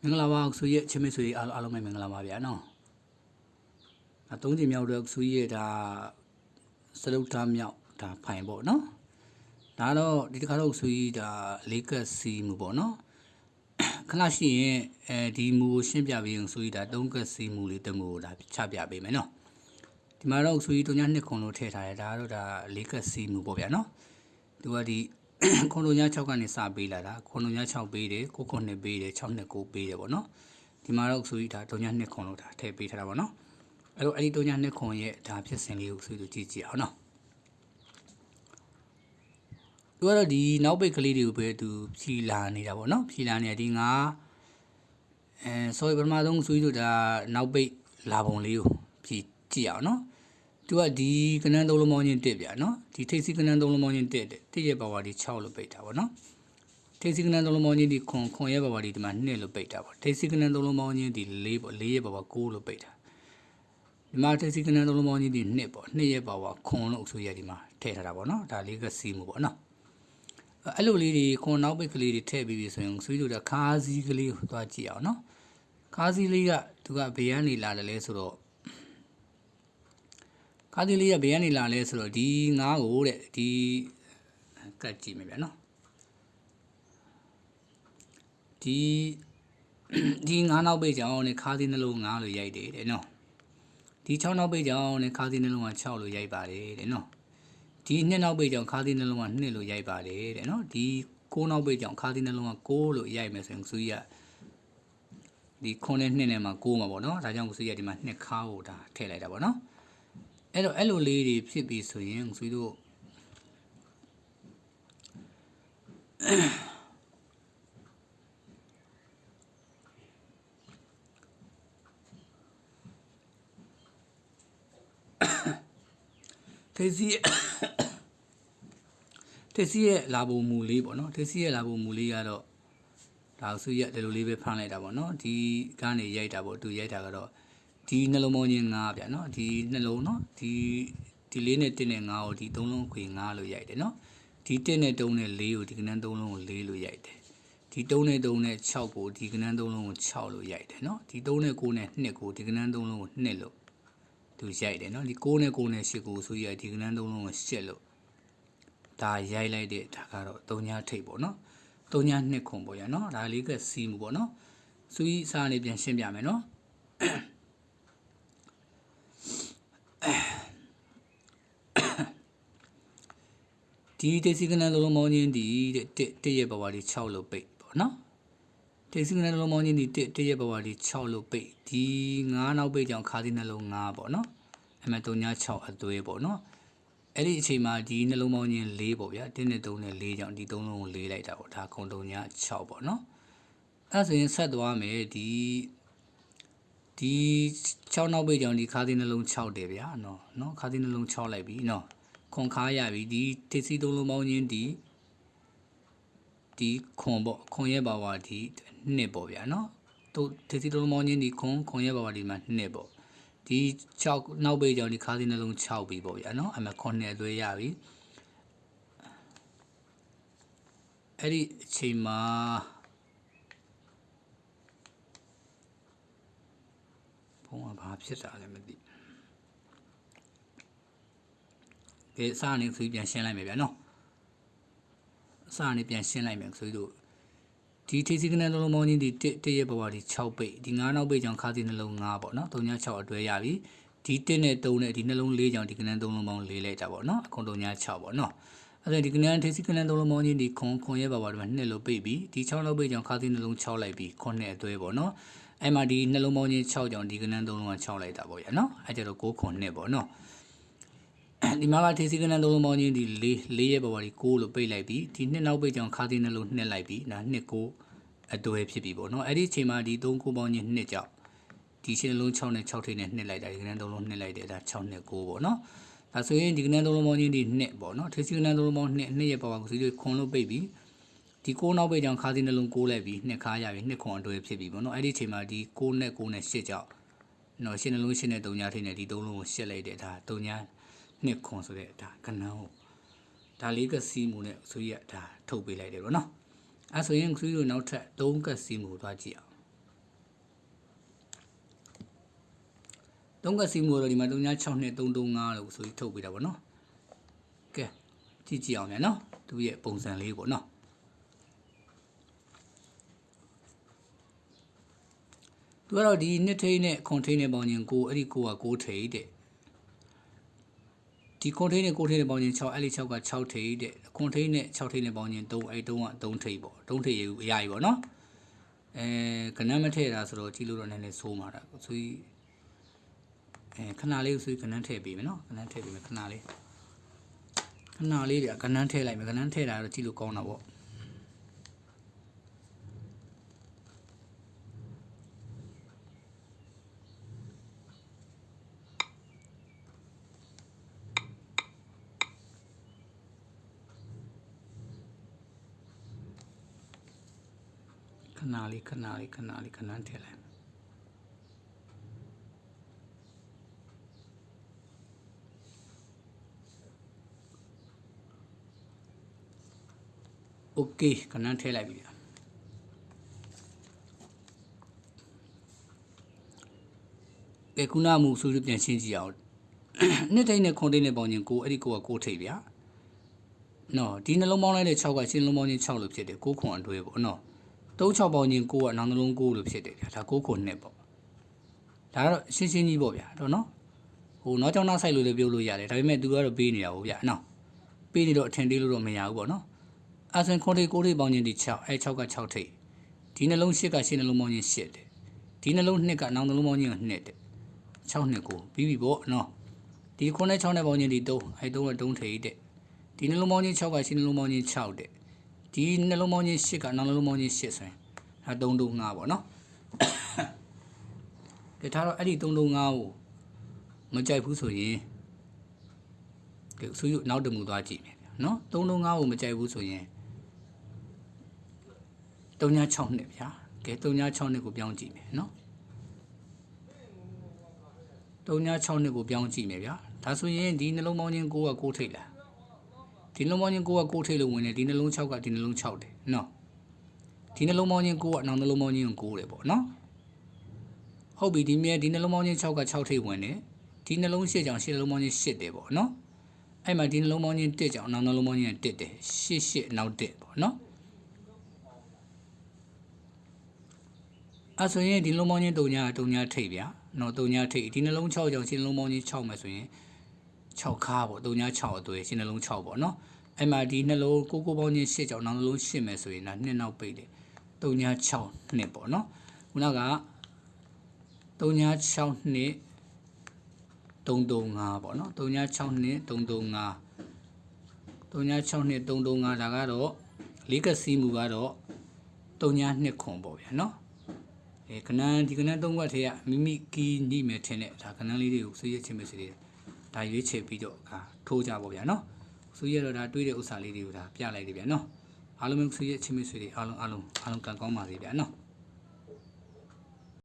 င်္ဂလာပါဆိုရဲ့ချင်းမဆွေအားလုံးပဲမင်္ဂလာပါဗျာနော်အသုံးချိန်မြောက်တော့ဆိုရဲ့ဒါစလုတ်သားမြောက်ဒါဖိုင်ပေါ့နော်ဒါတော့ဒီတစ်ခါတော့ဆိုရင်ဒါလေးကက်စီမူပေါ့နော်ခဏရှိရင်ဒီမူကိုရှင်းပြပေးရင်ဆိုရင်ဒါသုံးကက်စီမူလေးတမူကိုဒါချပြပေးမယ်နော်ဒီမှာတော့ဆိုရင်တို့ညနှစ်ခုလို့ထည့်ထားတယ်ဒါကတော့ဒါလေးကက်စီမူပေါ့ဗျာနော်သူကဒီခွန်လိုည6ကနေစပေးလာတာခွန်လိုည6ပေးတယ်9ခွန်2ပေးတယ်6နှစ်9ပေးတယ်ပေါ့နော်ဒီမှာတော့ဆိုရင်ဒါတို့ညနှစ်ခုလို့ဒါထည့်ပေးထားတာပေါ့နော်အဲ့တော့အဲ့ဒီတို့ညနှစ်ခွန်ရဲ့ဒါဖြစ်စဉ်လေးကိုဆိုရင်ကြည့်ကြည့်အောင်နော်သူကတော့ဒီနောက်ပိတ်ကလေးတွေကိုပဲသူဖြီလာနေတာပေါ့နော်ဖြီလာနေဒီငါဆိုရင်ပထမဆုံးဆိုရင်တို့ဒါနောက်ပိတ်လာပုံလေးကိုဖြီကြည့်အောင်နော်သူကဒီကနန်းသုံးလုံးပေါင်းချင်းတက်ဗျာနော်ဒီထိပ်စီကနန်းသုံးလုံးပေါင်းချင်းတက်တည့်ရဲ့ပါဝါဒီ6လို့ပိတ်တာပေါ့နော်ထိပ်စီကနန်းသုံးလုံးပေါင်းချင်းဒီခွန်ရဲ့ပါဝါဒီဒီမှာ2လို့ပိတ်တာပေါ့ထိပ်စီကနန်းသုံးလုံးပေါင်းချင်းဒီ4ပေါ့4ရဲ့ပါဝါ9လို့ပိတ်တာဒီမှာထိပ်စီကနန်းသုံးလုံးပေါင်းချင်းဒီ2ပေါ့2ရဲ့ပါဝါခွန်လို့ဆိုရဒီမှာထည့်ထားတာပေါ့နော်ဒါလေးကစီးမှုပေါ့နော်အဲ့လိုလေးတွေခွန်နောက်ပိတ်ကလေးတွေထည့်ပြီးပြီဆိုရင်ဆွေးလို့တာခါးစည်းကလေးကိုသွားကြည့်အောင်နော်ခါးစည်းလေးကသူကဘေးကနေလာတယ်လဲဆိုတော့ခါးသီးလေးကဘေးကနေလာလဲဆိုတော့ဒီငါးကိုတဲ့ဒီကတ်ကြည့်မယ်ဗျာနော်ဒီငါးနောက်ပိတ်ကြောင်နဲ့ခါးသီးနှလုံး9လို့ရိုက်တယ်တဲ့နော်ဒီ6နောက်ပိတ်ကြောင်နဲ့ခါးသီးနှလုံးက6လို့ရိုက်ပါတယ်တဲ့နော်ဒီ2နောက်ပိတ်ကြောင်ခါးသီးနှလုံးက2လို့ရိုက်ပါတယ်တဲ့နော်ဒီ9နောက်ပိတ်ကြောင်ခါးသီးနှလုံးက9လို့ရိုက်မယ်ဆိုရင်စုရဒီ9နဲ့2နဲ့မှာ9မှာပေါ့နော်ဒါကြောင့်စုရဒီမှာ2ခါကိုဒါထည့်လိုက်တာပေါ့နော်အဲ့တော့အဲ့လိုလေးတွေဖြစ်ပြီဆိုရင်ဆွေတို့ထေစီရဲ့လာပုံမူလေးပေါ့နော်ထေစီရဲ့လာပုံမူလေးကတော့ဒါဆွေရဒီလိုလေးပဲဖမ်းလိုက်တာပေါ့နော်ဒီကနေရိုက်တာပေါ့သူရိုက်တာကတော့ဒီနှလုံးပေါင်းချင်း9ဗျာနော်ဒီနှလုံးနော်ဒီ4နဲ့1နဲ့9ကိုဒီ3လုံးခွေ9လို့ရိုက်တယ်နော်ဒီ1နဲ့3နဲ့4ကိုဒီကနန်း3လုံးကို4လို့ရိုက်တယ်ဒီ3နဲ့3နဲ့6ကိုဒီကနန်း3လုံးကို6လို့ရိုက်တယ်နော်ဒီ3နဲ့9နဲ့2ကိုဒီကနန်း3လုံးကို2လို့သူရိုက်တယ်နော်ဒီ9နဲ့9နဲ့8ကိုဆိုရဒီကနန်း3လုံးကို8လို့ဒါရိုက်လိုက်တဲ့ဒါကတော့3ညထိပ်ပေါ့နော်3ည2ခွန်ပေါ့ရနော်ဒါလေးကစီးမှုပေါ့နော်စူးကြီးစားနေပြန်ရှင်းပြမယ်နော်ဒီတေစီကနန်းလုံးပေါင်းချင်းဒီ1ရဲ့ပါဝါဒီ6လို့ပိတ်ပေါ့နော်တေစီကနန်းလုံးပေါင်းချင်းဒီ1ရဲ့ပါဝါဒီ6လို့ပိတ်ဒီ9နောက်ပိတ်ကြောင့်ခါးသီးနှလုံး9ပေါ့နော်အမှ3ည6အသွေးပေါ့နော်အဲ့ဒီအချိန်မှာဒီနှလုံးပေါင်းချင်း4ပေါ့ဗျာ1နဲ့3နဲ့4ကြောင့်ဒီ3လုံးကို4လိုက်တာပေါ့ဒါခုံ3ည6ပေါ့နော်အဲ့ဆိုရင်ဆက်သွားမယ်ဒီ6နောက်ပိတ်ကြောင့်ဒီခါးသီးနှလုံး6တယ်ဗျာနော်ခါးသီးနှလုံး6လိုက်ပြီနော်ခွန်ခါရပြီဒီတစ်စီ3လုံးပေါင်းချင်းဒီခွန်ပေါ့ခွန်ရဲ့ပါဝါဒီ2ပေါ့ဗျာနော်တို့တစ်စီ3လုံးပေါင်းချင်းဒီခွန်ရဲ့ပါဝါဒီမှာ2ပေါ့ဒီ6နောက်ပိတ်ကြောင့်ဒီခါးသီးနှလုံး6ပြီပေါ့ဗျာနော်အမှခွန်နဲ့အသွေးရပြီအဲ့ဒီအချိန်မှာဘုံကဘာဖြစ်တာလဲမသိကဲစာနေဆိုပြန်ရှင်းလိုက်မယ်ဗျာနော်စာနေပြန်ရှင်းလိုက်မယ်ဆိုတော့ဒီထိစီကနန်းလုံးပေါင်းချင်းဒီ1ရဲ့ဘဝဒီ6ပိတ်ဒီ9နောက်ပိတ်ကြောင့်ခါးသီးနှလုံး9ပေါ့နော်3ည6အတွဲရပြီဒီ1နဲ့3နဲ့ဒီနှလုံး4ကြောင့်ဒီကနန်း3လုံးပေါင်း4လိုက်တာပေါ့နော်အခု3ည6ပေါ့နော်အဲ့ဒါဒီကနန်းထိစီကနန်း3လုံးပေါင်းချင်းဒီခွန်ရဲ့ဘဝဒီမှာ2လို့ပိတ်ပြီးဒီ6နောက်ပိတ်ကြောင့်ခါးသီးနှလုံး6လိုက်ပြီးခွန်နဲ့အတွဲပေါ့နော်အဲ့မှာဒီနှလုံးပေါင်းချင်း6ကြောင့်ဒီကနန်း3လုံးက6လိုက်တာပေါ့ရနော်အဲ့ကျတော့9ခွန်2ပေါ့နော်ဒီမှာကထေစီကနန်း3လုံးပေါင်းချင်းဒီ4ရဲ့ဘဝဒီ9လို့ပိတ်လိုက်ပြီးဒီ2နောက်ပိတ်ကြောင့်ခါးသီးနှလုံး2လိုက်ပြီးဒါ2 9အတွဲဖြစ်ပြီပေါ့နော်အဲ့ဒီအချိန်မှာဒီ3 9ပေါင်းချင်း2ကြောင့်ဒီရှင်းနှလုံး6နဲ့6ထိပ်နဲ့2လိုက်တာဒီကနန်း3လုံး2လိုက်တယ်ဒါ6နဲ့9ပေါ့နော်ဒါဆိုရင်ဒီကနန်း3လုံးပေါင်းချင်းဒီ2ပေါ့နော်ထေစီကနန်း3လုံးပေါင်း2ရဲ့ဘဝကိုစီခွန်လို့ပိတ်ပြီးဒီ9နောက်ပိတ်ကြောင့်ခါးသီးနှလုံး9လိုက်ပြီး2ခါရပြီ2ခွန်အတွဲဖြစ်ပြီပေါ့နော်အဲ့ဒီအချိန်မှာဒီ9နဲ့9နဲ့8ကြောင့်နော်ရှင်းနှလုံး8နဲ့3ညထိပ်နဲ့ဒီ3လုံးကို8လိုက်တယ်ဒါ3ည2ခွန်ဆိုတဲ့ဒါကနန်းကိုဒါလေးကစီးမှုနဲ့ဆိုရဒါထုတ်ပေးလိုက်တယ်ပေါ့နော်အဲ့ဆိုရင်ဆွေးတို့နောက်ထပ်3ကစီးမှုသွားကြည့်အောင် 3ကစီမှုတော့ဒီမှာ3.6နဲ့3.5လို့ဆိုပြီးထုတ်ပေးတာပေါ့နော်ကဲကြည့်အောင်ဗျာနော်သူရဲ့ပုံစံလေးပေါ့နော်သူကတော့ဒီနှစ်ထိန်းနဲ့ခွန်ထိန်းနဲ့ပေါင်းခြင်း9အဲ့ဒီ9က9ထိန်းတဲ့ဒီခွန်ထိန်းနဲ့9ထိန်းနဲ့ပေါင်းခြင်း6အဲ့ဒီ6က6ထိန်းတဲ့ခွန်ထိန်းနဲ့6ထိန်းနဲ့ပေါင်းခြင်း3အဲ့3က3ထိန်းပေါ့3ထိန်းရေအရာကြီးပေါ့နော်ကနန်းမထည့်တာဆိုတော့ကြည့်လို့တော့နည်းနည်းဆိုးမှာတာဆိုပြီးခဏလေးဆိုပြီးကနန်းထည့်ပေးမယ်နော်ကနန်းထည့်ပေးမယ်ခဏလေးတွေကကနန်းထည့်လိုက်မယ်ကနန်းထည့်တာတော့ကြည့်လို့ကောင်းတာပေါ့ခဏလေးကနန်းထည့်လိုက်โอเคကနန်းထည့်လိုက်ပြီဗျာခုနမှုဆိုပြီးပြန်ရှင်းကြည့်အောင်နှစ်ထိန်းနဲ့ခွန်ထိန်းနဲ့ပေါင်းခြင်း9အဲ့ဒီ9က9ထိပ်ဗျာနော်ဒီနှလုံးပေါင်းလိုက်တဲ့6ကရှင်းလုံးပေါင်းခြင်း6လို့ဖြစ်တယ်9ခွန်အတွဲပေါ့နော်3 6ပေါင်းခြင်း9ကနောက်နှလုံး9လို့ဖြစ်တယ်ဗျာဒါ9ခွန်နှစ်ပေါ့ဒါကတော့ရှင်းကြီးပေါ့ဗျာတော့နော်ဟိုနောက်ကြောင်းနောက်ဆိုင်လို့လည်းပြောလို့ရတယ်ဒါပေမဲ့သူကတော့ပေးနေတာပေါ့ဗျာနော်ပေးနေတော့အထင်သေးလို့တော့မရဘူးပေါ့နော်အဆင်ခွန်ထိပ်9ထိပ်ပေါင်းခြင်းဒီ6အဲ6က6ထိပ်ဒီနှလုံး8ကရှင်းနှလုံးပေါင်းခြင်း8တယ်ဒီနှလုံး2ကနောက်နှလုံးပေါင်းခြင်း2တယ်6နှစ်ကိုပြီးပြီပေါ့နော်ဒီ9နဲ့6နဲ့ပေါင်းခြင်းဒီ3အဲ3က3ထိပ်တဲ့ဒီနှလုံးပေါင်းခြင်း6ကရှင်းနှလုံးပေါင်းခြင်း6တဲ့ဒီနှလုံးပေါင်းခြင်း8ကနောက်နှလုံးပေါင်းခြင်း8ဆိုရင်ဒါ3 5ပေါ့နော်ကဲထားတော့အဲ့ဒီ3 5ကိုမကြိုက်ဘူးဆိုရင်ကဲဆိုရနောက်တမှုသွားကြည့်မယ်နော်3 5ကိုမကြိုက်ဘူးဆိုရင်3.6နှစ်ဗျာကဲ3.6နှစ်ကိုပြောင်းကြည့်မယ်နော်3.6နှစ်ကိုပြောင်းကြည့်မယ်ဗျာဒါဆိုရင်ဒီနှလုံးပေါင်းခြင်း9က9ထိပ်လားဒီနှလုံးပေါင်းခြင်း9က9ထိပ်လို့ဝင်တယ်ဒီနှလုံး6ကဒီနှလုံး6တယ်နော်ဒီနှလုံးပေါင်းခြင်း9ကနောက်နှလုံးပေါင်းခြင်း9တယ်ပေါ့နော်ဟုတ်ပြီဒီနှလုံးပေါင်းခြင်း6က6ထိပ်ဝင်တယ်ဒီနှလုံး8ကြောင့်8နှလုံးပေါင်းခြင်း8တယ်ပေါ့နော်အဲ့မှာဒီနှလုံးပေါင်းခြင်း1ကြောင့်နောက်နှလုံးပေါင်းခြင်း1တယ်8နောက်1ပေါ့နော်အဲ့ဆိုရင်ဒီနှလုံးပေါင်းခြင်း3ညထိပ်ဗျာနော်3ညထိပ်ဒီနှလုံး6ကြောင့်ရှင်းနှလုံးပေါင်းခြင်း6မယ်ဆိုရင်6ခါပေါ့3ည6အသွေးရှင်းနှလုံး6ပေါ့နော်အဲ့မှာဒီနှလုံး9ပေါင်းခြင်း8ကြောင့်နောက်နှလုံး8မယ်ဆိုရင်ဒါ2နောက်ပိတ်တယ်3ည6နှစ်ပေါ့နော်ခုနက3ည6နှစ်335ပေါ့နော်3ည6နှစ်335 3ည6နှစ်335ဒါကတော့၄ကစီးမှုကတော့3ည2ခွန်ပေါ့ဗျာနော်ခဏဒီခဏ3ခွက်ထဲကမိမိကီးညိမယ်ထင်တဲ့ဒါခဏလေးတွေကိုဆွေးရချင်းပဲစီတယ်ဒါရွေးချယ်ပြီးတော့ထိုးကြပေါ့ဗျာနော်ဆွေးရတော့ဒါတွေးတဲ့ဥစ္စာလေးတွေကိုဒါပြလိုက်တယ်ဗျာနော်အားလုံးဆွေးရချင်းပဲစီတယ်အားလုံးကံကောင်းပါစေဗျာနော်